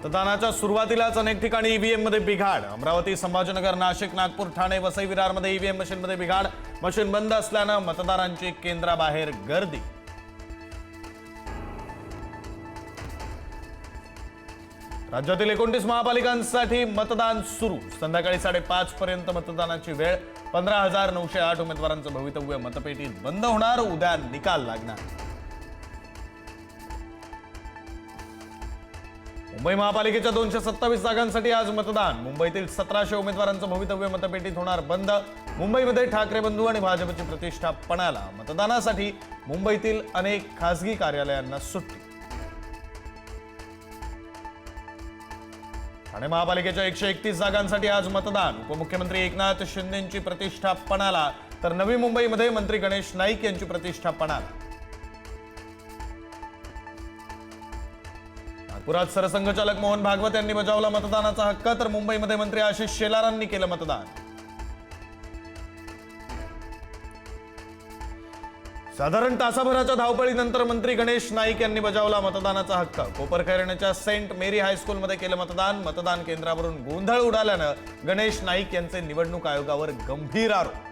मतदानाच्या सुरुवातीलाच अनेक ठिकाणी ईव्हीएम मध्ये बिघाड। अमरावती, संभाजीनगर, नाशिक, नागपूर, ठाणे, वसई विरारमध्ये ईव्हीएम मशीनमध्ये बिघाड। मशीन बंद असल्याने मतदारांची केंद्राबाहेर गर्दी। राज्यातील 29 महापालिकांसाठी मतदान सुरू। संध्याकाळी 5:30 पर्यंत मतदानाची वेळ। 15,908 उमेदवारांचं भवितव्य मतपेटीत बंद होणार। उद्या निकाल लागणार। मुंबई महापालिकेच्या 227 जागांसाठी आज मतदान। मुंबईतील 1700 उमेदवारांचं भवितव्य मतपेटीत होणार बंद। मुंबईमध्ये ठाकरे बंधू आणि भाजपची प्रतिष्ठा पणाला। मतदानासाठी मुंबईतील अनेक खासगी कार्यालयांना सुट्टी। ठाणे महापालिकेच्या 131 जागांसाठी आज मतदान। उपमुख्यमंत्री एकनाथ शिंदेंची प्रतिष्ठा पणाला, तर नवी मुंबईमध्ये मंत्री गणेश नाईक यांची प्रतिष्ठा पणाला। नागपुरात सरसंघचालक मोहन भागवत यांनी बजावला मतदानाचा हक्क, तर मुंबईमध्ये मंत्री आशिष शेलारांनी केलं मतदान। साधारण तासाभराच्या धावपळीनंतर मंत्री गणेश नाईक यांनी बजावला मतदानाचा हक्क। कोपरखैरण्याच्या सेंट मेरी हायस्कूलमध्ये केलं मतदान। मतदान केंद्रावरून गोंधळ उडाल्यानं गणेश नाईक यांचे निवडणूक आयोगावर गंभीर आरोप।